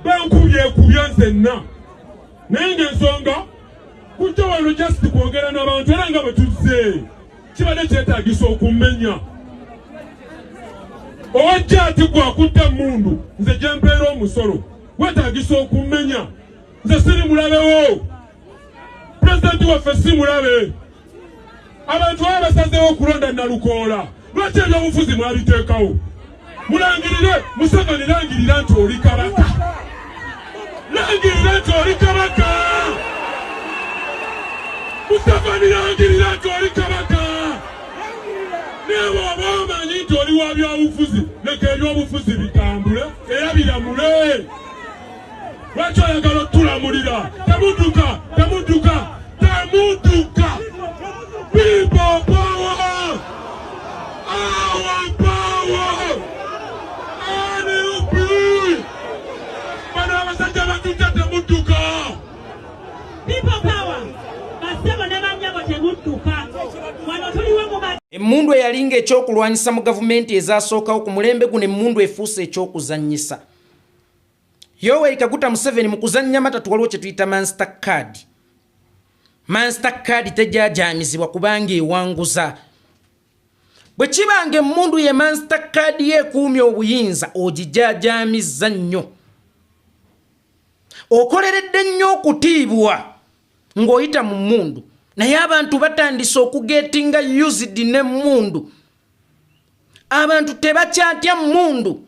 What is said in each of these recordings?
bankubye nzenna naye ng'ensonga kujja wano just kwogera n'abantu era nga bwe tuzze kibadde kyetaagisa okummenya owajja ati gwakutta mundu nze gye mpeera omusolo wetaagisa okummenya nze siri mulabewo pulezidenti waffe si mulabe abantu baba basazeewo okulonda Nalukoola lwaki ebyobufuzi mwabiteekawo mulangirire Museveni langirira nti oli kabaka langirira nti oli kabaka Museveni langirira nti oli kabaka naye bw'oba omanyi nti oli wa byobufuzi leka ebyobufuzi bitambule era biramule lwaki oyagala otulamulira temudduka people power our power NUP bano abasajja batujja temudduka people power basebo ne banyabo temudduka wano tuliwo mu emmundu eyalinga ekyokulwanyisa mu gavumenti ezasookawo ku mulembe guno emmundu efuuse ekyokuzannyisa Yoweri Kaguta Museveni mu kuzannya matatu waliwo kye tuyita Monster Card. Monster Card tejjajaamizibwa kubanga ewanguza. Bwe kibanga emmundu ye Monster Card yeekuumya obuyinza ogijjajaamizza nnyo. Okoleredde nnyo okutiibwa ng'oyita mu mmundu. Naye abantu batandise okugetinga used n'emmundu. Abantu tebakyatya mmundu.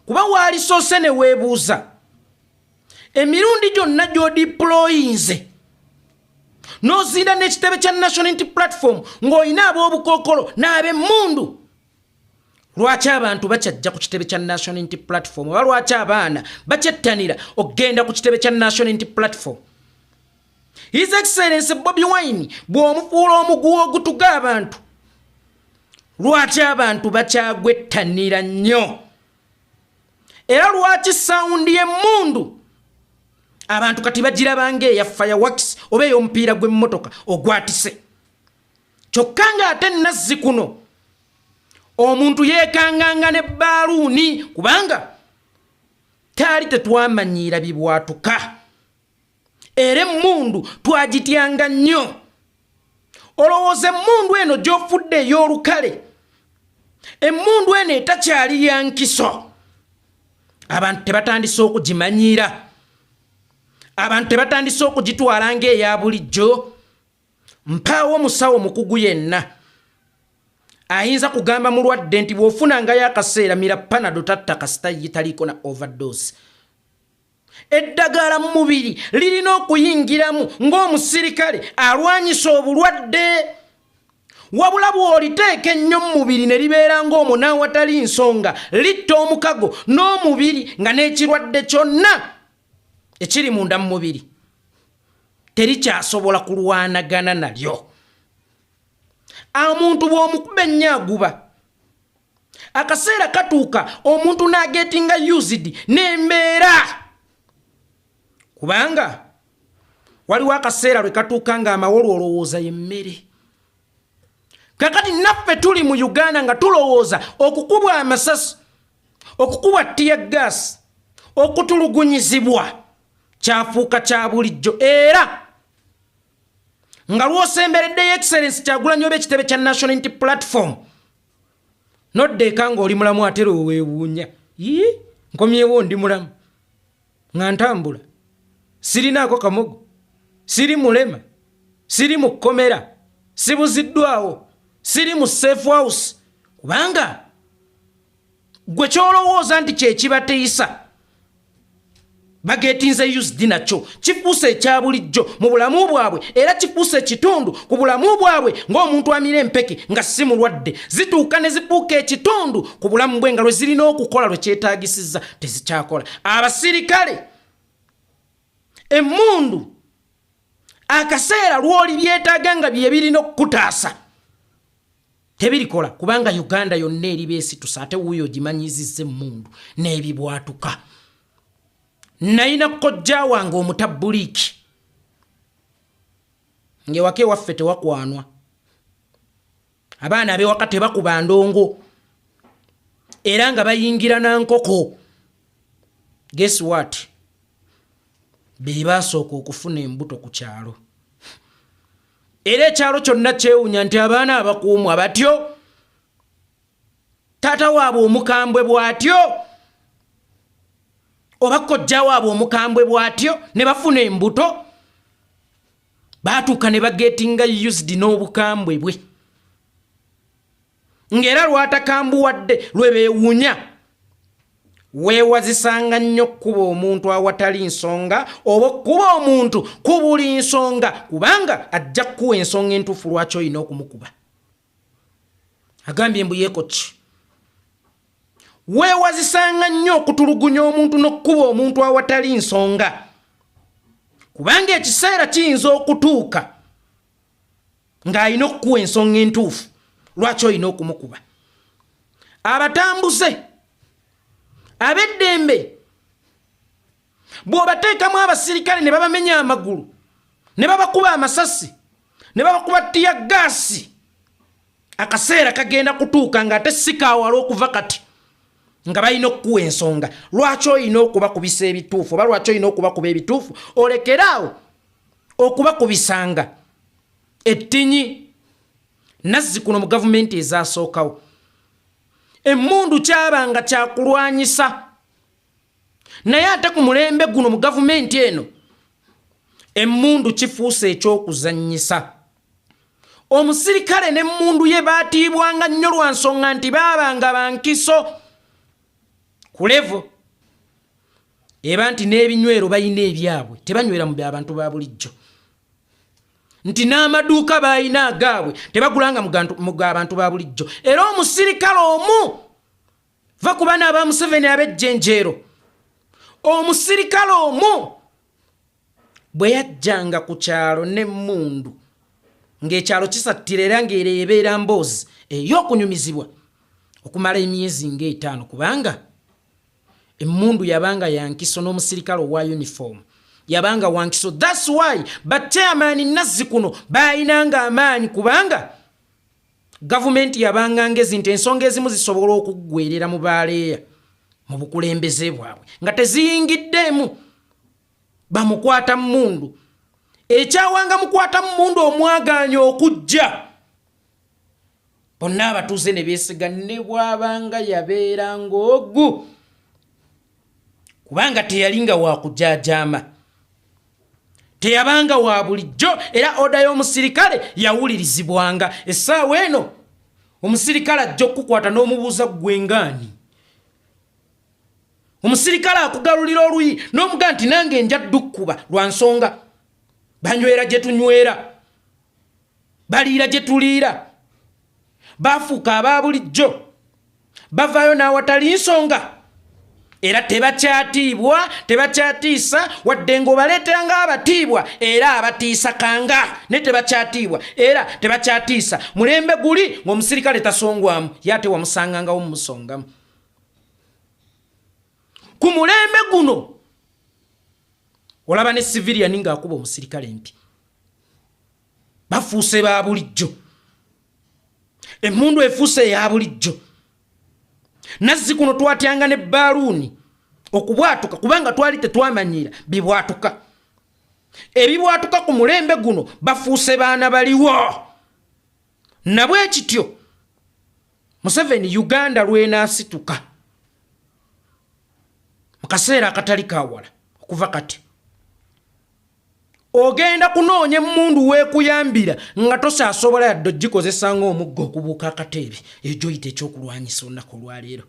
Kuba wali soose ne weebuuza emirundi gyonna gy'odiployinze n'ozinda n'ekitebe kya National Unity Platform ng'olina ab'obukookolo n'ab'emmundu lwaki abantu bakyajja ku kitebe kya National Unity Platform oba lwaki abaana bakyettanira okgenda ku kitebe kya National Unity Platform His Excellency Bobi Wine bw'omufuula omuguwa ogutuga abantu lwaki abantu bakyagwettanira nnyo era lwaki sound y'emmundu abantu kati bagirabanga eya fireworks oba ey'omupiira gw'emmotoka ogwatise kyokka ng'ate nazzi kuno omuntu yeekanganga ne baaluuni kubanga taali tetwamanyiira bibwatuka era emmundu twagityanga nnyo olowooza emmundu eno gy'ofudde ey'olukale emmundu eno etakyali ya nkiso abantu tebatandise okugimanyiira abantu tebatandise okugitwala ng'eya bulijjo mpaawo omusawo mukugu yenna ayinza kugamba mulwadde nti bw'ofunangayo akaseera mira panado tatta kasita yitaliiko na overdose eddagala mu mubiri lirina okuyingiramu ng'omusirikale alwanyisa obulwadde wabula bw'oliteeka ennyo mu mubiri ne libeera ng'omunaawatali nsonga litta omukago n'omubiri nga n'ekirwadde kyonna ekiri munda mu mubiri terikyasobola kulwanagana nalyo omuntu bw'omukuba ennyaguba akaseera katuuka omuntu n'agetinga used n'embeera kubanga waliwo akaseera lwe katuuka ng'amawolu olowooza y'emmere kakati naffe tuli mu Uganda nga tulowooza okukubwa amasasi okukubwa tear gas okutulugunyizibwa kyafuuka kya bulijjo era nga lw'osembereddeyo Excellency Kyagulanyi oba ekitebe kya National Unity Platform noddeeka ng'oli mulamu ate lwe weewuunya nkomyewo ndi mulamu nga ntambula sirinaako kamogo siri mulema siri mu kkomera sibuziddwawo siri mu safe house kubanga gwe kyolowooza nti kyekibateeyisa bagetinze used nakyo kifuuse ekya bulijjo mu bulamu bwabwe era kifuuse ekitundu ku bulamu bwabwe ng'omuntu amira empeke nga si mulwadde zituuka ne zifuuka ekitundu ku bulamu bwe nga lwe zirina okukola lwe kyetaagisizza tezikyakola abasirikale emmundu akaseera lw'oli byetaaga nga bye birina okukutaasa tebirikola kubanga Uganda yonna eri beesitusa ate wuuyo gimanyizizza emmundu n'ebibwatuka nayina kojja wange omutabuliiki ng'ewaka ewaffe tewakwanwa abaana ab'ewaka tebakuba ndongo era nga bayingira na nkoko guess what bebasooka okufuna embuto ku kyalo era ekyalo kyonna kyewunya nti abaana abakuumwa batyo taata waabwe omukambwe bw'atyo oba kojja waabwe omukambwe bw'atyo ne bafuna embuto baatuuka ne bagetinga used n'obukambwe bwe ng'era lwatakambuwadde lwe beewunya weewazisanga nnyo kuba omuntu awatali nsonga oba kuba omuntu ku buli nsonga kubanga ajja kuwa ensonga entuufu lwaki olina okumukuba agambye mbuyeeko ki weewazisanga nnyo okutulugunya omuntu n'okkuba omuntu awatali nsonga kubanga ekiseera kiyinza okutuuka ng'alina okukuwa ensonga entuufu lwaki olina okumukuba abatambuze abeddembe bw'obateekamu abasirikale ne babamenya amagulu ne babakuba amasasi ne babakuba ttiya gaasi akaseera kagenda kutuuka ng'ate sikaawala okuva kati nga balina okukuwa ensonga lwaki olina okubakubisa ebituufu oba lwaki olina okubakuba ebituufu olekeraawo okubakubisanga ettinyi nazzikuno mu gavumenti ezasookawo emmundu kyabanga kyakulwanyisa naye ate ku mulembe guno mu gavumenti eno emmundu kifuuse ekyokuzannyisa omusirikale n'emmundu ye baatiibwanga nnyo lwa nsonga nti baabanga bankiso ku levo eba nti n'ebinywero balina ebyabwe tebanywera mu abantu ba bulijjo nti n'amaduuka balina agaabwe tebagulanga mu abantu ba bulijjo era omusirikale omu va ku baana aba Museveni ab'ejjenjeero omusirikale omu bwe yajjanga ku kyalo n'emmundu ng'ekyalo kisattira era ng'era ebeera mboozi ey'okunyumizibwa okumala emyezi ng'etaano kubanga emmundu yabanga yankiso n'omusirikale owa uniform yabanga wankiso. That's why bachairman nazzikuno bayinanga amaanyi kubanga gavumenti yabanga ngezi nti ensonga ezimu zisobola okuggwerera mu baaleeya mu bukulembeze bwabwe nga teziyingiddemu bamukwata mmundu ekyawanga mukwata mmundu omwaganya okujja bonna abatuuze ne beesiga ne bwabanga yabeeranga ogu kubanga teyalinga wakujaajama teyabanga wa bulijjo era oda y'omusirikale yawulirizibwanga essaawa eno omusirikale ajja okukwata n'omubuuza gwengaani omusirikale akugalulira oluyi n'omuga nti nange njadde okkuba lwa nsonga banywera gye tunywera baliira gye tuliira bafuuka aba bulijjo bavaayo n'awatali nsonga era tebakyatiibwa tebakyatiisa wadde ng'obaleeteranga abatiibwa era abatiisa kanga ne tebakyatiibwa era tebakyatiisa mulembe guli ng'omusirikale tasongwamu yate wamusangangawo mumusongamu ku mulembe guno olaba ne civilian ng'akuba omusirikale mpi bafuuse ba bulijjo emmundu efuuse eya bulijjo nazzikuno twatyanga ne baaluuni okubwatuka kubanga twali tetwamanyira bibwatuka ebibwatuka ku mulembe guno bafuuse baana baliwo nabwe kityo Museveni Uganda lwenaasituka mu kaseera akatali kawala okuva kati ogenda kunoonya emmundu weekuyambira nga tosaasobola yadde ogikozesa ng'omuggo okubuuka akateebe ekyo yita ekyokulwanyisa olunaku olwaleero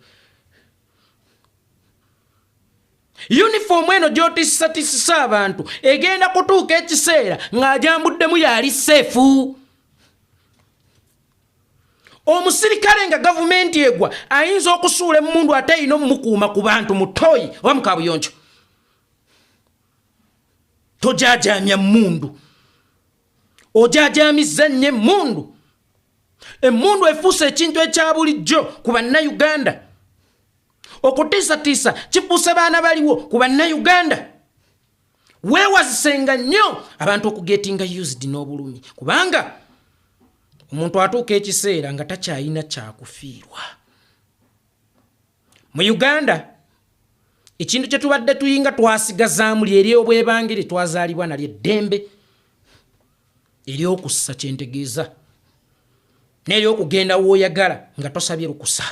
uniform eno gy'otiisatiisisa abantu egenda kutuuka ekiseera ng'ajambuddemu yali seefu omusirikale nga gavumenti egwa ayinza okusuula emmundu ate ayina omumukuuma ku bantu mu ttooyi oba mu kaabuyonjo tojaajamya mmundu ojaajamizza nnyo emmundu emmundu efuuse ekintu ekya bulijjo ku bannayuganda okutiisatiisa kifuuse baana baliwo ku bannayuganda weewazisenga nnyo abantu okugetinga used n'obulumi kubanga omuntu atuuka ekiseera nga takyayina kyakufiirwa mu Uganda ekintu kye tubadde tuyinga twasigazaamu lyeri obwebangere twazaalibwa nalyo eddembe ery'okussa kyentegeeza n'ery'okugenda w'oyagala nga tosabye lukusa.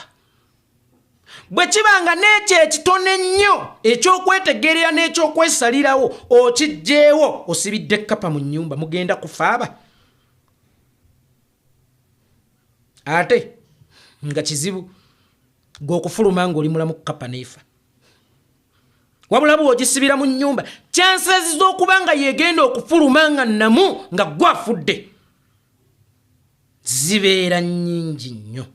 Bwe kibanga n'ekyo ekitone ennyo eky'okwetegerera n'eky'okwesalirawo okijjeewo osibidde kkapa mu nnyumba mugenda kufaaba. Ate nga kizibu gw'okufuluma ng'oli mulamu kkapa neefa. Wabula bw'ogisibira mu nnyumba chances z'okuba nga yeegenda okufuluma nga namu nga gwafudde zibeera nnyingi nnyo.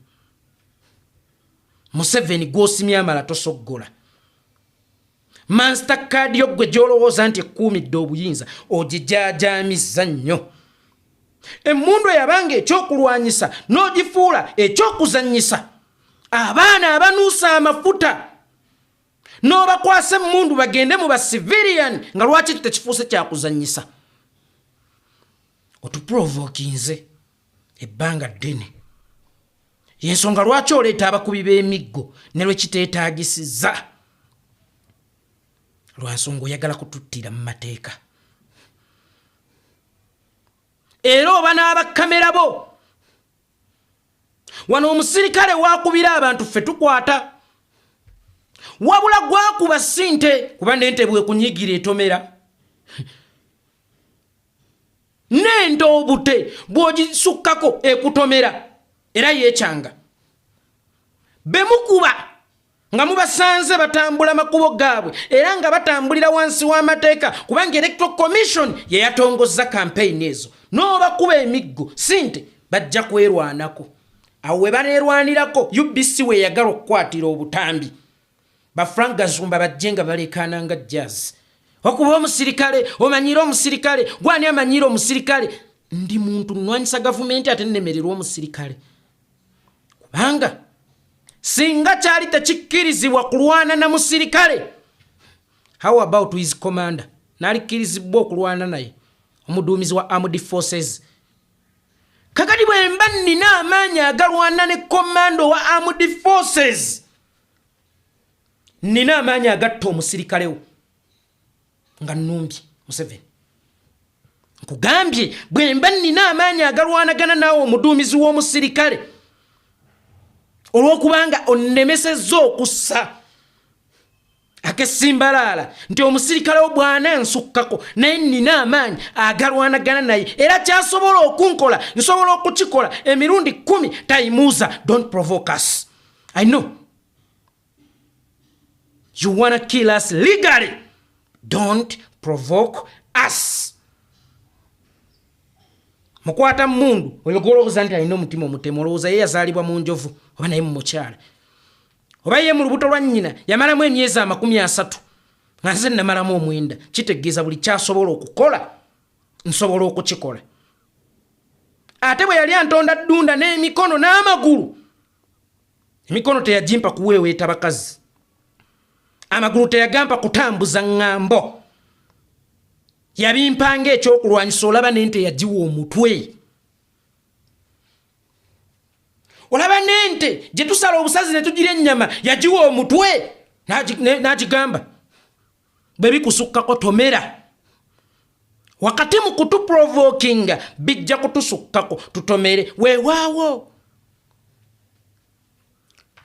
Museveni gw'osimya amala tosoggola. Mastercard yo gwe gy'olowooza nti ekkuumidde obuyinza ogijaajamizza nnyo. Emmundu eyabanga ekyokulwanyisa n'ogifuula ekyokuzannyisa. Abaana abanuusa amafuta n'obakwasa emmundu bagende mu bacivilian nga lwaki tekifuuse kyakuzannyisa. Otuprovokinze ebbanga ddene. Yensonga lwaki oleeta abakubi b'emiggo ne lwe kiteetaagisizza. Lwansonga oyagala kututtira mu mateeka. Era oba n'abakamera bo. Wano omusirikale waakubira abantu ffe tukwata. Wabula gwakuba ssinte kuba n'ente bwekunyigira etomera. N'ente obute bw'ogisukkako ekutomera era yeekyanga. Bemukuba nga mubasanze batambula makubo gaabwe era nga batambulira wansi w'amateeka kubanga Electoral Commission ye yatongozza campaign ezo. N'obakuba emiggo ssinte bajja kwerwanako. Awo we baneerwanirako UBC we yagala okukwatira obutambi. Frank Gazumba bajje nga balekaana nga jazz. Okuba omusirikale omanyira omusirikale gwani amanyira omusirikale. Ndi muntu nnwanyisa gavumenti ate nnemererwa omusirikale. Kubanga singa kyali tekikkirizibwa kulwana na musirikale. How about his commander? Nalikkirizibwa okulwana naye omuduumizi wa Armed Forces. Kakati bwe mba nnina amaanyi agalwana ne commando wa Armed Forces. Nina amaanyi agatta omusirikale wo nga Nnumbi Museveni. Nkugambye bwe mba nnina amaanyi agalwanagana naawe omuduumizi w'omusirikale olw'okubanga onnemesezza okussa akesimbalala nti omusirikale wo bwana nsukkako naye nina amaanyi agalwanagana naye era kyasobola okunkola nsobola okukikola emirundi 10 tayimuuza. Don't provoke us. I know you wanna kill us legally. Don't provoke us. Mukwata mundu oyogolooza nti alina omutima omutemu olowooza ye yazaalibwa mu njovu oba naye mu mukyala oba ye mu lubuto lwa nnyina yamalamu emyezi 30 nga nze namalamu 9. Kitegeeza buli kyasobola okukola nsobola okukikola. Ate bwe yali antonda ddunda n'emikono n'amagulu, emikono teyagimpa kuweeweeta bakazi, amagulu teyagampa kutambuza ŋŋambo. Yabimpanga ekyokulwanyisa olaba n'ente yagiwa omutwe. Olaba n'ente gye tusala obusazi ne tugira ennyama yagiwa omutwe n'agigamba bwe bikusukkako tomera. Wakati mu kutuprovokinga bijja kutusukkako tutomere. Weewaawo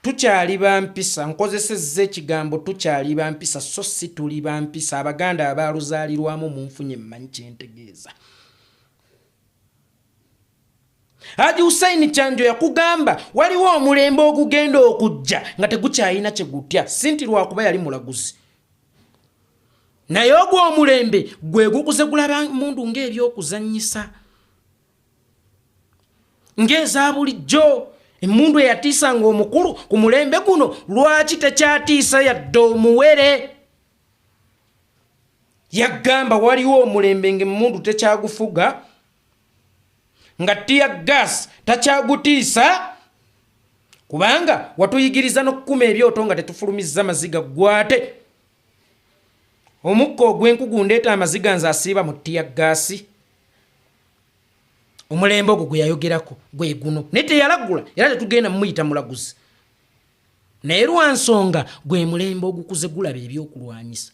tukyali bampisa. Nkozesezza ekigambo tukyali bampisa so si tuli bampisa. Abaganda abaluzaalirwamu mu nfunye mmanyi kyentegeeza. Haji Hussein Kyanjo yakugamba waliwo omulembe ogugenda okujja nga tegukyalina kye gutya. Sinti lwakuba yali mulaguzi. Naye ogwo omulembe gwe gukuze gulaba mundu ng'ebyokuzannyisa. Ng'eza bulijjo. Emundu eyatiisanga omukulu ku mulembe guno lwaki tekyatiisa yadde omuwere. Yagamba waliwo omulembe ng'emundu tekyagufuga nga tear gas takyagutiisa kubanga watuyigiriza n'okukuma ebyoto nga tetufulumizza maziga gwate. Omukka ogw'enkugu ndeeta amaziga nze asiiba mu tear gas. Omulembe ogwo gwe yayogerako gwe guno naye teyalagula era tetugenda mumuyita mulaguzi. naye lwansonga gwe mulembe ogukuze gulaba ebyokulwanyisa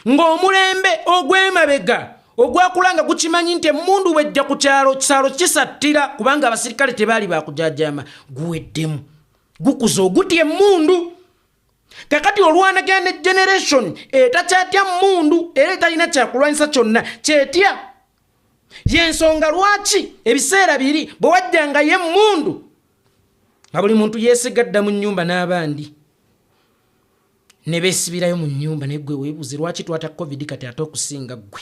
ng'omulembe ogw'emabega ogwakulanga gukimanyi nti emmundu bwejja ku kyalo kisalo kisattira kubanga abasirikale tebaali bakujajama guweddemu gukuza ogutya emmundu kakati olwanagenda generation etakyatya mmundu era etalina kyakulwanyisa kyonna kyetya yensonga lwaki ebiseera biri bwe wajjanga ye mmundu nga buli muntu yeesigadda mu nnyumba n'abandi ne beesibirayo mu nnyumba naye gwe weebuze lwaki twata covid kati ate okusinga ggwe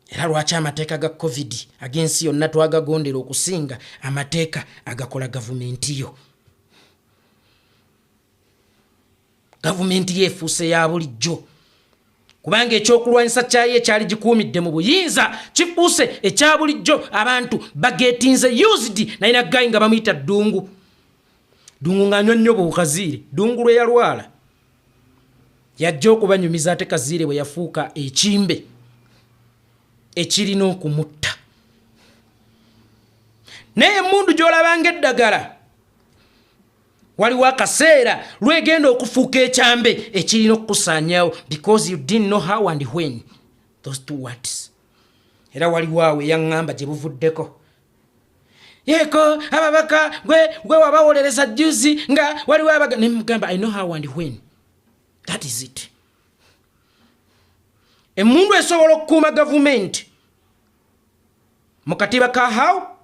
era lwaki amateeka ga covid ag'ensi yonna twagagondera okusinga amateeka agakola gavumenti yo gavumenti yeefuuse ya bulijjo kubanga ekyokulwanyisa kyayo ekyali gikuumidde mu buyinza kifuuse ekya bulijjo abantu bagetinze used nayina gayi nga bamuyita ddungu ng'anywa nnyo bukaziire ddungu lwe yalwala yajja okubanyumiza ate kaziire bwe yafuuka ekimbe ekirina okumutta naye emmundu gy'olabanga eddagala waliwo akaseera lwegenda okufuuka ekyambe ekirina okukusaanyawo because you didn't know how and when those two words era waliwo awo eyaŋŋamba gye buvuddeko yeko ababaka gwe wabawolereza juzi nga waliwo abaga nemugamba I know how and when that is it emmundu esobola okukuuma gavumenti mu katiba ka how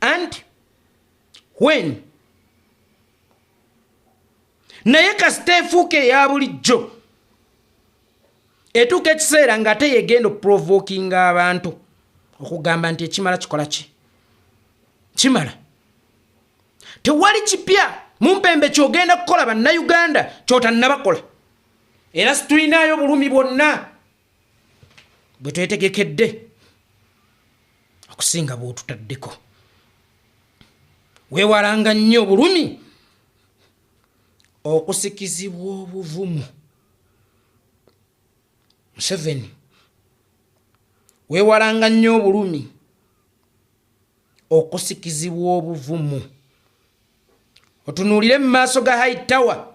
and when naye kasita efuuka eya bulijjo etuuka ekiseera ng'ate yegenda okuprovokinga abantu okugamba nti ekimala kikola ki kimala tewali kipya mu mpembe kyogenda kukola bannayuganda kyotannabakola era situlinayo bulumi bwonna bwe twetegekedde okusinga bw'otutaddeko weewalanga nnyo bulumi okusikizibwa obuvumu Museveni weewalanga nnyo obulumi okusikizibwa obuvumu otunuulire mu maaso ga High Tower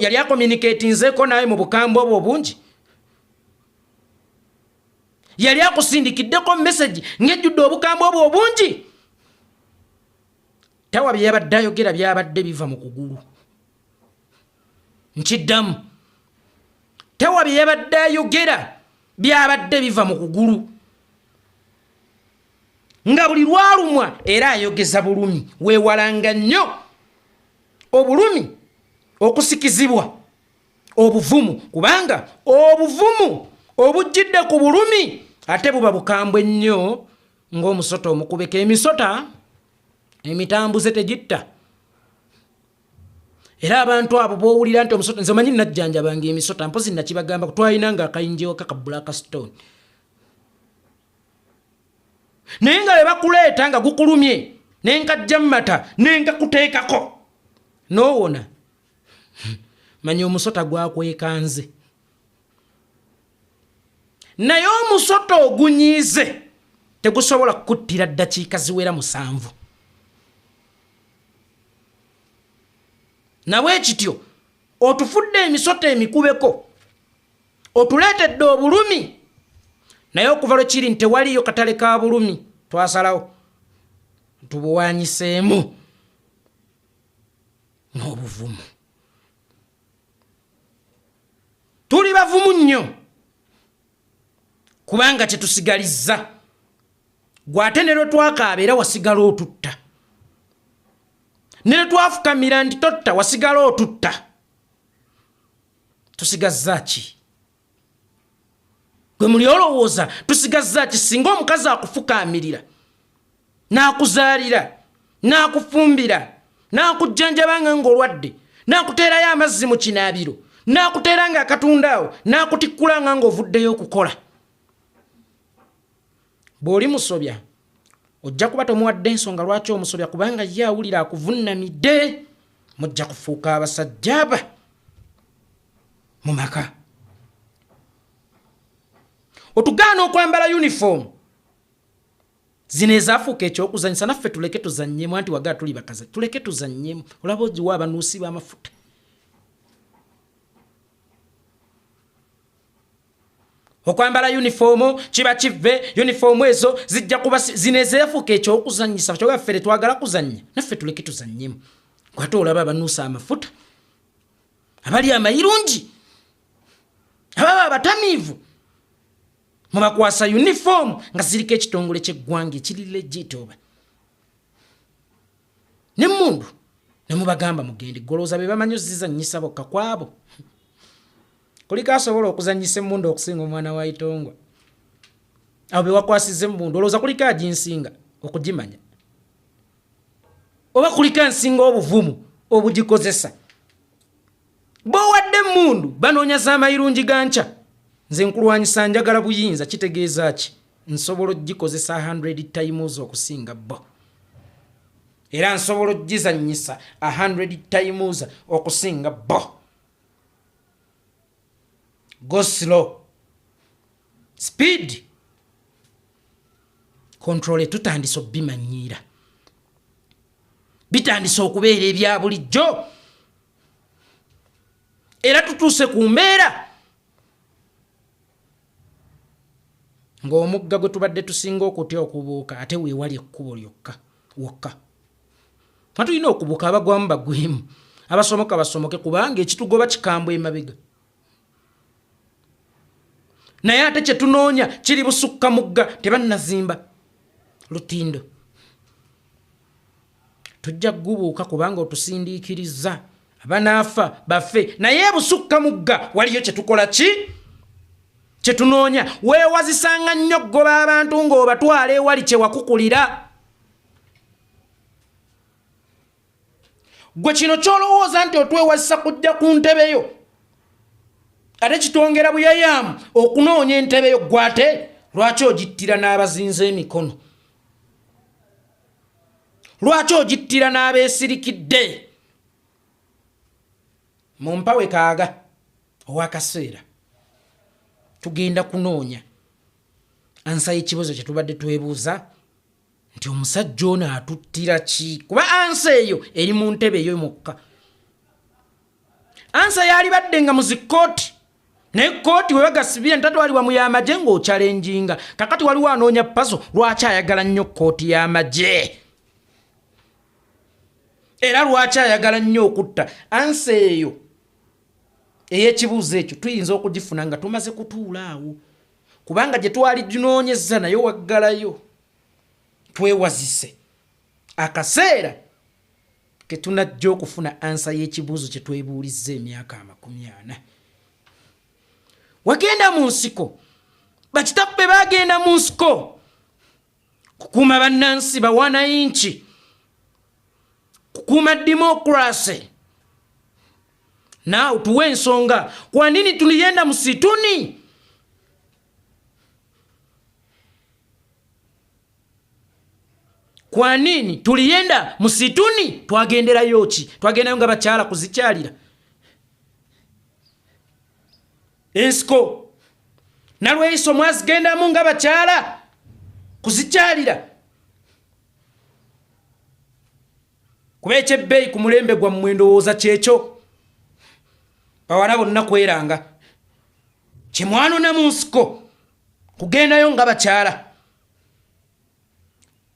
yali akommunikatinzeeko nawe mu bukambwe obwo obungi yali akusindikiddeko message ng'ejjudde obukambwe obwo obungi Tawa bye yabadde ayogera byabadde biva mu kugulu nkiddamu Tawa bye yabadde ayogera byabadde biva mu kugulu nga buli lwalumwa era ayogeza bulumi weewalanga nnyo obulumi okusikizibwa obuvumu kubanga obuvumu obujjidde ku bulumi ate buba bukambwe nnyo ng'omusota omukubeko emisota emitambuze tegitta era abantu abo bowulira nti omusota nze manyi najjanjabanga emisota mpozi nakibagamba twalina nga akayinjewo kaka black stone naye nga lebakuleeta nga gukulumye nenkajja mumata nenkakuteekako nowona manyi omusota gwakwekanze naye omusota ogunyiize tegusobola kukuttira ddakiika ziwera 7 nawe ekityo otufudde emisota emikubeko otuleetedde obulumi naye okuva lwe kiri nti tewaliyo katale ka bulumi twasalawo tubuwanyiseemu n'obuvumu tuli bavumu nnyo kubanga kyetusigalizza gwate ne lwe twakaaba era wasigala otutta ne lwe twafukamira nti totta wasigala otutta tusigazza ki gwe muli olowooza tusigazza ki singa omukazi akufukaamirira n'akuzaalira n'akufumbira n'akujjanjabanga ng'olwadde n'akuteerayo amazzi mu kinaabiro n'akuteeranga akatundaawo n'akutikkulanga ng'ovuddeyo okukola bw'oli musobya ojja kuba tomuwadde ensonga lwaki omusobya kubanga ye awulira akuvunnamidde mujja kufuuka abasajja aba mu maka otugaana okwambala uniform zino ezaafuuka ekyokuzanyisa naffe tuleke tuzannyemu anti wagaa tuli bakazi tuleke tuzannyemu olaba ogiwa abanuusi b'amafuta okwambala uniformu kiba kive uniformu ezo zijja kuba zino ezeefuuka ekyokuzanyisa kyoga ffe twagala kuzannya naffe tuleke tuzannyemu kwate olaba abanuusa amafuta abali amayirungi ababa abatamiivu mubakwasa uniform nga ziriko ekitongole ky'eggwanga ekiri legit oba n'emmundu ne mubagamba mugende golooza be bamanyi ozizannyisa bokka kwabo kuliko asobola okuzannyisa emmundu okusinga omwana wa Itongwa abo be wakwasiza emmundu olowooza kuliko aginsinga okugimanya oba kuliko ansinga obuvumu obugikozesa bowadde emmundu banoonya z'amayirungi ganca nze nkulwanyisa njagala buyinza kitegeeza ki nsobola ogikozesa 100 times okusinga bo era nsobola ogizannyisa 100 times okusinga bo go slow speed control tutandise obimanyiira bitandise okubeera ebya bulijjo era tutuuse ku mbeera ng'omugga gwe tubadde tusinga okutya okubuuka ate weewali ekkubo lyokka wokka tulina okubuuka abagwamu bagwemu abasomoka basomoke kubanga ekitugoba kikambwe emabega naye ate kye tunoonya kiri busukka mugga tebannazimba lutindo tujja gubuuka kubanga otusindiikiriza abanaafa baffe naye busukka mugga waliyo kye tukola ki kye tunoonya weewazisanga nnyo ggoba abantu ng'obatwala ewali kye wakukulira gwe kino ky'olowooza nti otwewazisa kujja ku ntebeyo ate kitwongera buyayaamu okunoonya entebeyo gwate lwaki ogittira n'abazinze emikono lwaki ogittira n'abeesirikidde mu mpawe kaaga ow'akaseera tugenda kunoonya ansa y'ekibuzo kye tubadde twebuuza nti omusajja ono atuttira ki kuba ansa eyo eri mu ntebe eyo mukka ansa yali badde nga muzikooti naye kooti we bagasibira ntatwalibwa mu y'amagye ng'okyalenjinga kakati waliwo anoonya pazo lwaki ayagala nnyo kooti y'amagye era lwaki ayagala nnyo okutta ansa eyo ey'ekibuuzo ekyo tuyinza okugifuna nga tumaze kutuula awo kubanga gye twali ginoonyeza nayo waggalayo twewazise akaseera ke tunajja okufuna ansa y'ekibuuzo kye twebuulizza emyaka 40 wagenda mu nsiko bakitaffe bagenda mu nsiko kukuuma bannansi bawanayinki kukuuma demokrasi nao tuwe ensonga kwa nini tulienda msituni kwa nini tulienda msituni twagenderayo ki twagendayo nga bakyala kuzikyalira ensiko nalweiso mwazigendamu nga bakyala kuzikyalira kuba ekyebbeeyi ku mulembe gwa mwendowooza kyekyo bawala bonna kweranga kyemwanona mu nsiko kugendayo nga bakyala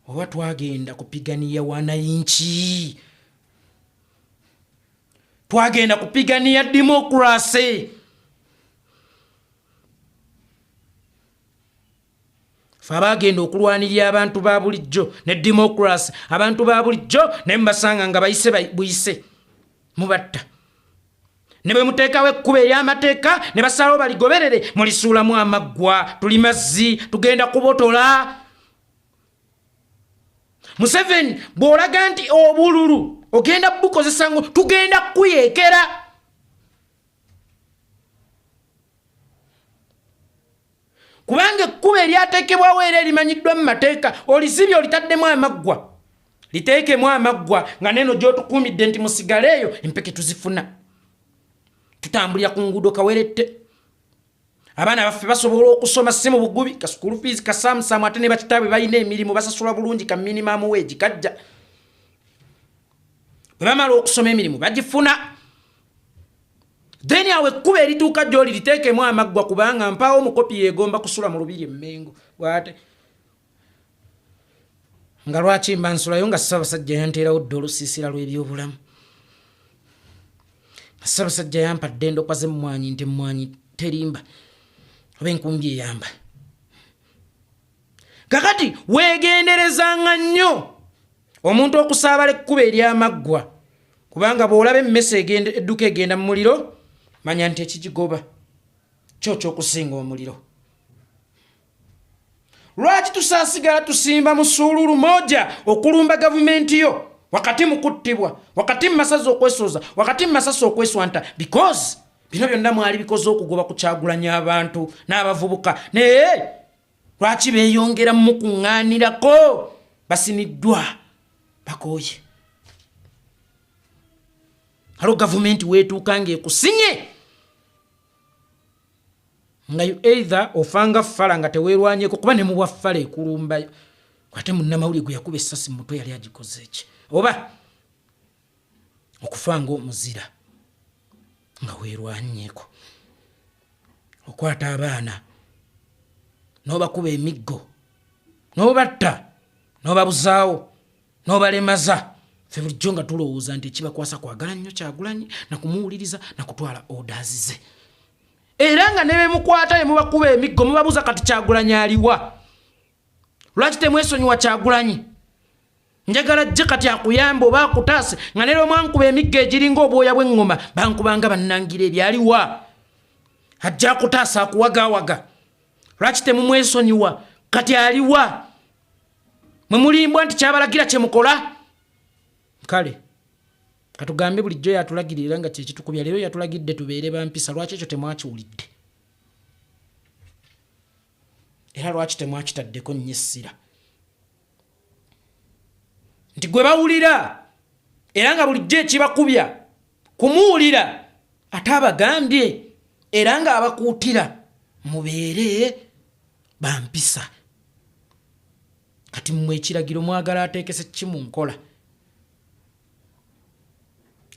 oba twagenda kupiganiya wanayinki twagenda kupiganiya demokrasi fe abagenda okulwanirira abantu ba bulijjo ne demokrasi abantu ba bulijjo ne mbasanga nga bayise buyise mubatta ne bwe muteekawo ekkubo ery'amateeka ne basalawo baligoberere mulisuulamu amaggwa tuli mazzi tugenda kubotola Museveni bw'olaga nti obululu ogenda bukozesa ngo tugenda kuyeekera kubanga ekkubo eryateekebwawo era erimanyiddwa mu mateeka olizibye olitaddemu amaggwa liteekemu amaggwa nga neno gy'otukuumidde nti musigaleeyo empeke tuzifuna tutambulira ku nguudo kawerette abaana baffe basobola okusoma si mu bugubi ka school fees kasamusamu ate ne bakitaabwe balina emirimu basasula bulungi ka minimum wage kajja bwe bamala okusoma emirimu bagifuna then awe ekkuba erituuka gy'oli liteekemu amaggwa kubanga mpaawo omukopi yeegomba kusula mu lubiri emmengo bwate nga lwaki mba nsulayo nga Ssaabasajja yanteerawo dda olusiisira lw'ebyobulamu Ssaabasajja yampadde endokwa z'emmwanyi nti emmwanyi terimba oba enkumbi eyamba kakati weegenderezanga nnyo omuntu okusaabala ekkuba ery'amaggwa kubanga bw'olaba emmese edduka egenda mu muliro manya nti ekigigoba kyo ky'okusinga omuliro lwaki tusaasigala tusimba mu Ssuululu moja okulumba gavumenti yo wakati mu kuttibwa wakati mu masazi okwesoza wakati mu masasi okweswanta because bino byonna mwali bikoze okugoba ku Kyagulanyi abantu n'abavubuka naye lwaki beeyongera mu kuŋŋaanirako basiniddwa bakooye halo gavumenti weetuuka ng'ekusinye nga you either ofanga ffala nga teweerwanyeko kuba ne muwa ffala ekulumbayo ate munnamawulire gwe yakuba essasi mu mutwe yali agikoze ki oba okufa ng'omuzira nga weerwanyeeko okwata abaana n'obakuba emiggo n'obatta n'obabuzaawo n'obalemaza ffe bulijjo nga tulowooza nti ekibakwasa kwagala nnyo Kyagulanyi nakumuwuliriza nakutwala orders ze era nga ne bemukwata ye mubakuba emiggo mubabuza kati Kyagulanyi aliwa lwaki temwesonyiwa Kyagulanyi njagala jje kati akuyamba oba akutaase nga ne lwomwankuba emiggo egiringa obwoya bw'eŋŋoma bankubanga bannangira ebyaliwa ajja akutaasa akuwagaawaga lwaki temumwesonyiwa kati aliwa mwe mulimbwa nti kyabalagira kye mukola kale katugambe bulijjo yatulagirira nga kyekitukubya leero yatulagidde tubeere bampisa lwaki ekyo temwakiwulidde era lwaki temwakitaddeko nnyo essira nti gwe bawulira era nga bulijjo ekibakubya kumuwulira ate abagambye era nga abakuutira mubeere bampisa kati mmwe ekiragiro mwagala ateekese ki mu nkola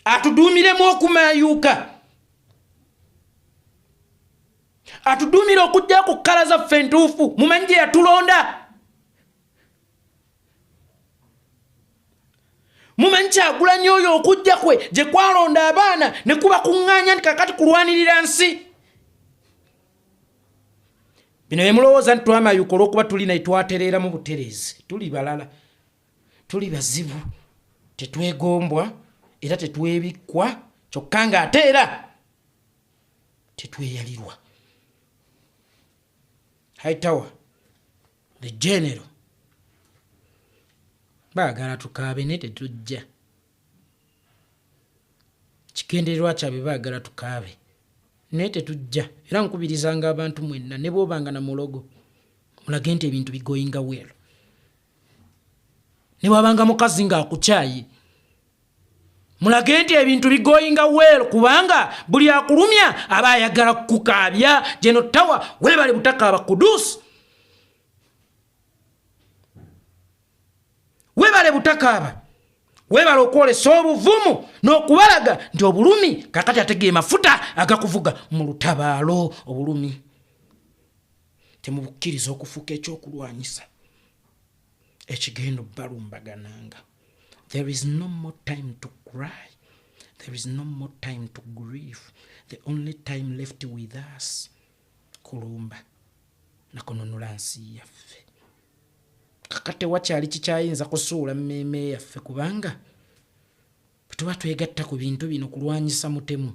atuduumiremu okumayuuka atuduumire okujja ku kkala zaffe entuufu mumanyi gye yatulonda mumanyi Kyagulanyi oyo okujja kwe gye kwalonda abaana ne kuba kuŋŋaanya nti kakati kulwanirira nsi bino bemulowooza nti twamayuuka olw'okuba tuli naye twatereera mu butereezi tuli balala tuli bazibu tetwegombwa era tetwebikkwa kyokka nga ate era tetweyalirwa Hightower the general baagala tukaabe ne tetujja kigendererwa kyabwe baagala tukaabe naye tetujja era nkubirizanga abantu mwenna ne bw'obanga na mulogo mulage nti ebintu bigoyinga well ne bw'abanga mukazi ng'akukyayi mulage nti ebintu bigoyinga well kubanga buli akulumya aba ayagala kukukaabya Geno Tower weebale butakaaba Kudusi weebale butakaaba weebale okwolesa obuvumu n'okubalaga nti obulumi kakati ategeye mafuta agakuvuga mu lutabaalo obulumi temubukkiriza okufuuka ekyokulwanyisa ekigenda balumbagananga. There is no more time to cry. There is no more time to grieve. The only time left with us kulumba nakununula nsi yaffe kakate wakyali kikyayinza kusuula mmeme yaffe kubanga tuba twegatta ku bintu bino kulwanyisa mutemu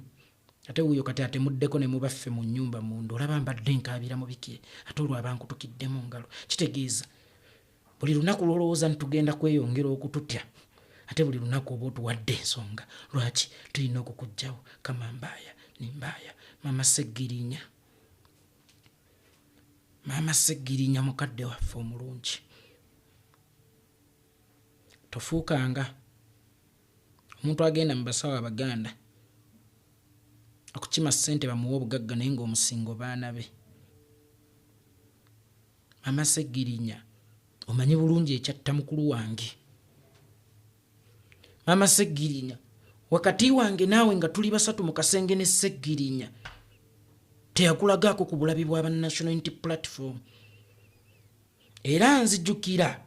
ate uyo kati atemuddeko ne mubaffe mu nnyumba mundu olaba mbadde nkaabira mu biki ate olwo abankutukidde mu ngalo kitegeeza buli lunaku lwolowooza ntugenda kweyongera okututya ate buli lunaku oba otuwadde ensonga lwaki tulina okukugjawo kama mbaya ni mbaya mama Segirinya mukadde waffe omulungi tofuukanga omuntu agenda mu basawo Abaganda okukima ssente bamuwa obugagga naye ng'omusingo baana be Mama Segirinya omanyi bulungi ekyatta mukulu wange. Mama Segirinya wakati wange naawe nga tuli basatu mu kasenge ne Segirinya teyakulagaako ku bulabi bwa National Unity Platform. Era nzijukira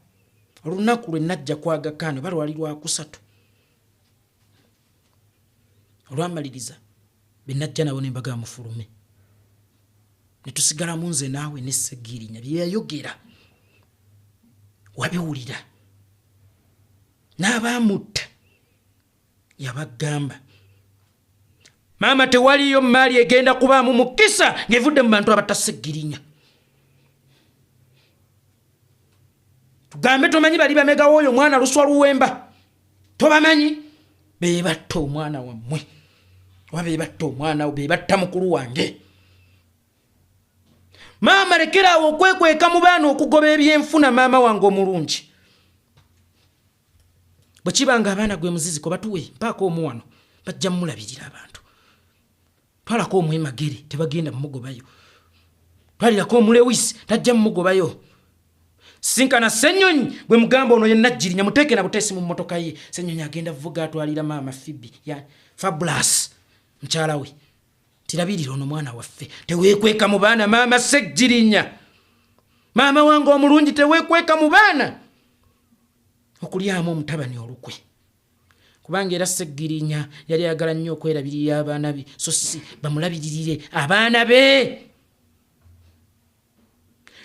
olunaku lwe najja ku Aga Khan balwali lwa kusatu olwamaliriza be najja nabo ne mbaga mufulume ne tusigala munze naawe ne Segirinya bye yayogera wabiwulira n'abamutta yabagamba maama tewaliyo maali egenda kubaamu mukisa ng'evudde mu bantu abatta Segirinya. Tugambe tomanyi bali bamega woyo mwana luswa luwemba tobamanyi bebatta omwana wammwe oba bebatta omwana wo bebatta mukulu wange. Maama lekerawo okwekweka mu baana okugoba ebyenfuna maama wange omulungi. Bwe kibanga abaana gwe muzizi ko batuwe mpaako omuwano bajja mulabirira abantu. Twalako omwemagere tebagenda mumugobayo. Twalirako omulewisi tajja mumugobayo. Sinkana Ssenyonyi gwe mugamba ono ye Najjirinya muteeke na buteesi mu mmotoka ye. Ssenyonyi agenda vuga atwalira maama Fibi ya Fabulous mkyala we. Tirabirira ono mwana waffe teweekweka mu baana maama Segirinya. Maama wange omulungi teweekweka mu baana okulyamu omutabani olukwe. Kubanga era Segirinya yali ayagala nnyo okwerabirira abaana be so si bamulabiririre abaana be.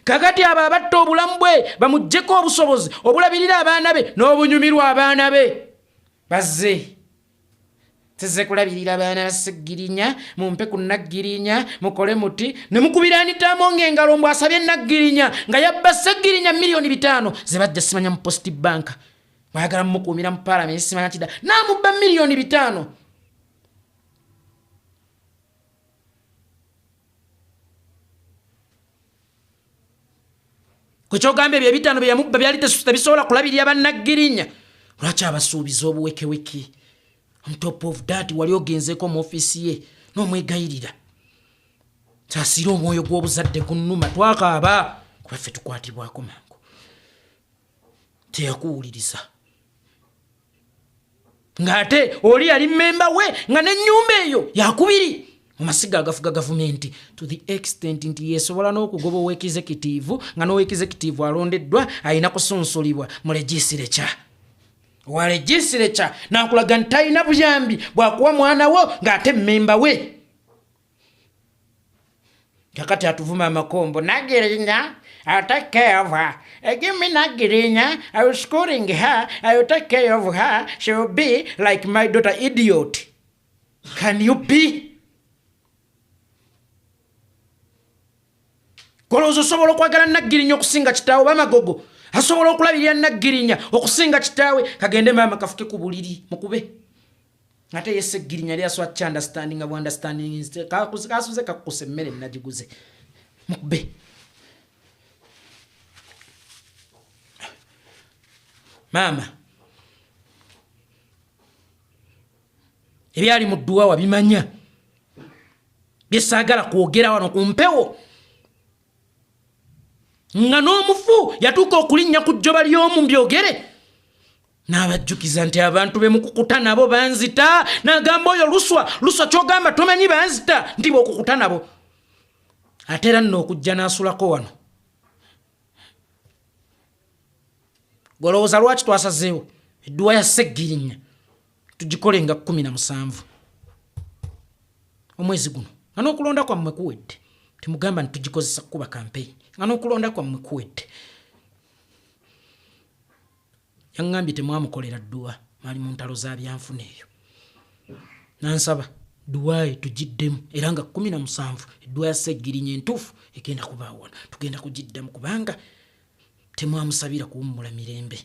Kakati abo abatta obulamu bwe bamuggyeko obusobozi obulabirira abaana be n'obunyumirwa abaana be bazze teze kulabirira abaana ba Segirinya mumpe ku Naggirinya mukole muti ne mukubiraanitamu ng'engalo mbw asabye Naggirinya nga yabba Segirinya milioni 5 ze bajja simanya mu Post Bank bayagala mumukuumira mu Parliament simanya kida n'amubba milioni 5. Kwekyogamba ebyo 5 bye yamubba byali tebisobola kulabirira Bannaggirinya lwaki abasuubiza obuwekeweke. On top of that wali ogenzeko mu ofisi ye n'omwegayirira saasira omwoyo gw'obuzadde gunnuma twakaaba kubaffe tukwatibwako mangu teyakuwuliriza ng'ate oli yali mmemba we nga n'ennyumba eyo yakubiri mu masiga agafuga gavumenti to the extent nti yesobola n'okugoba ow'executive nga n'ow'executive alondeddwa ayina kusunsulibwa mu legislature wa legislature nakulaga nti talina buyambi bwakuwa mwana wo ng'ate mmemba we. Kakati atuvuma amakombo Naggirinya I'll take care of her. Give me Naggirinya, I will schooling her, I will take care of her, she will be like my daughter. Idiot. Can you be? Kolooza osobola okwagala Naggirinya okusinga kitaawe bamagogo asobola okulabirira Naggirinya okusinga kitaawe kagende maama kafuke ku buliri mukube ate ye Segirinya ali aswa understanding of understanding kasuze kakuse mmere najiguze mukube. Maama ebyali mu dduwa wabimanya byesaagala kwogera wano ku mpewo nga n'omufu yatuuka okulinnya ku jjoba ly'omu mbyogere n'abajjukiza nti abantu be mukukuta nabo banzita n'agamba oyo luswa kyogamba tomanyi banzita nti bw'okukuta nabo ate era nno okujja n'asulako wano. Golowooza lwaki twasazeewo edduwa ya Segirinya tugikole nga 17 omwezi guno nga n'okulonda kwammwe kuwedde timugamba nti tugikozesa kuba campaign nga n'okulonda kwammwe kuwedde. Yaŋŋambye temwamukolera dduwa mwali mu ntalo za byanfuna eyo nansaba dduwa ye tugiddemu era nga 17 edduwa ya Segirinya entuufu egenda kubaawo wano tugenda kugiddamu kubanga temwamusabira kuwummula mirembe.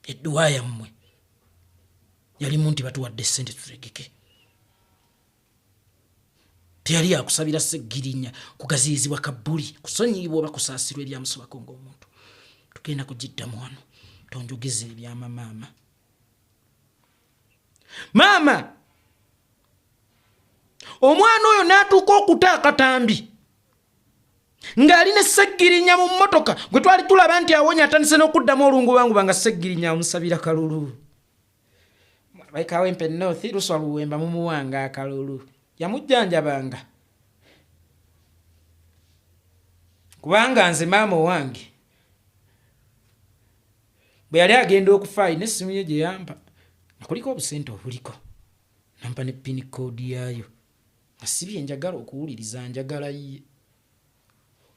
Edduwa yammwe yalimu nti batuwadde ssente tutegeke teyali akusabira Segirinya kugaziyizibwa kabbuli kusonyiyibwa oba kusaasirwa ebyamusobako ng'omuntu. Tugenda kugiddamu wano tonjogeze ebyama maama. Maama omwana oyo n'atuuka okuta akatambi ng'alina Sseggirinya mu mmotoka gwe twali tulaba nti awonya atandise n'okuddamu olungu bangu banga Sseggirinya amusabira kalulu. Baikawempe North Luswa Luwemba mumuwanga akalulu yamujjanjabanga kubanga nze maama wange bwe yali agenda okufa n'essimu ye gye yampa nakuliko obusente obuliko nampa ne pin code yayo nga sibye njagala okuwuliriza njagala ye.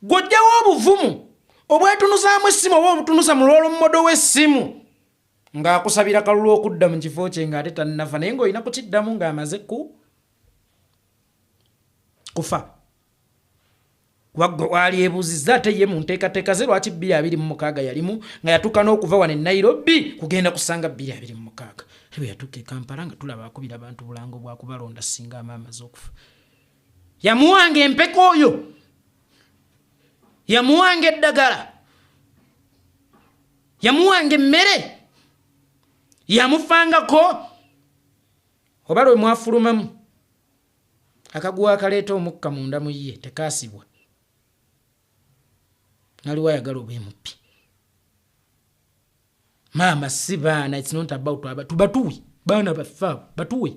Gw'ojjawo obuvumu obwetunuzaamu essimu oba obutunuza mu lw'olummodo w'essimu ng'akusabira kalulu okudda mu kifo kye ng'ate tannafa naye ng'olina kukiddamu ng'amaze kufa. Kuba wali ebuuzizza ate ye mu nteekateeka ze lwaki 2026 yalimu nga yatuuka n'okuva wano e Nairobi kugenda kusanga 2026. Bwe yatuuka e Kampala nga tulaba akubira abantu bulango bwa kubalonda singa amaamaze okufa. Yamuwanga empeka oyo, yamuwanga eddagala, yamuwanga emmere, yamufangako oba lwe mwafulumamu akaguwa akaleeta omukka munda mu ye tekaasibwa naliwo ayagala obwemupi. Maama si baana, it's not about batuwe baana bafa batuwe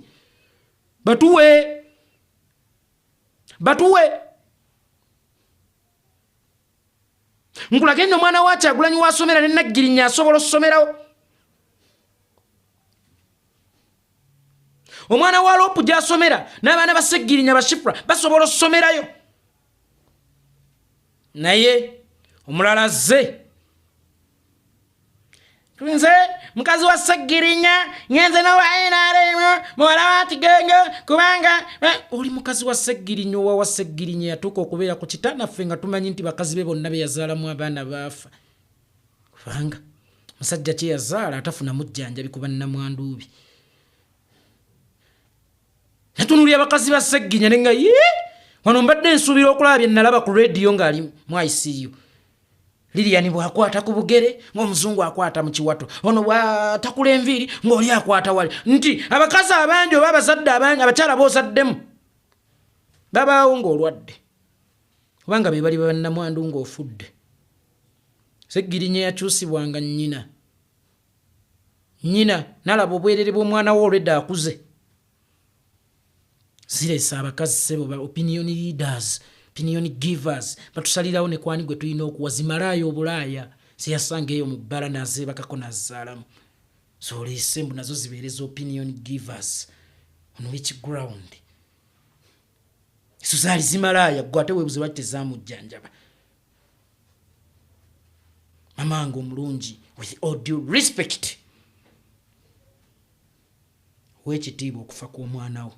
nkulage nno omwana wa Kyagulanyi wasomera ne Naggirinya asobola okusomerawo. Omwana wa Lopu gy'asomera n'abaana ba Sseggirinya Bashifura basobola okusomerayo. Naye omulala azze nze mukazi wa Sseggirinya ngenze n'owa NRM muwala wa Kigengo kubanga oli mukazi wa Sseggirinya owa wa Sseggirinya yatuuka okubeera ku kitanda ffe nga tumanyi nti bakazi be bonna be yazaalamu abaana baafa kubanga musajja kye yazaala atafuna mujjanjabi kuba nnamwanduubi. Natunulira abakazi ba Sseggirinya ne nga wano mbadde nsuubira okulaba bye nalaba ku radio ng'ali mu ICU. Lilian bw'akwata ku bugere ng'omuzungu akwata mu kiwato, ono bw'atakula enviiri ng'oli akwata wali, nti abakazi abangi oba abazadde abangi abakyala b'ozaddemu babaawo ng'olwadde kubanga be bali bannamwandu ng'ofudde. Sseggirinya yakyusibwanga nnyina nalaba obwerere bw'omwana we olwedda akuze. Ziresa abakazi sebo ba opinion leaders, opinion givers batusalirawo ne kwani gwe tulina okuwa zimalayo obulaaya siyasanga eyo mu bbala nazebakako nazaalamu. So oleesembu nazo zibeereza opinion givers on which ground? Iso zaali zimalaaya gwe ate weebuze lwaki tezamujjanjaba. Mamange omulungi, with all due respect, weekitiibwa okufa kw'omwana wo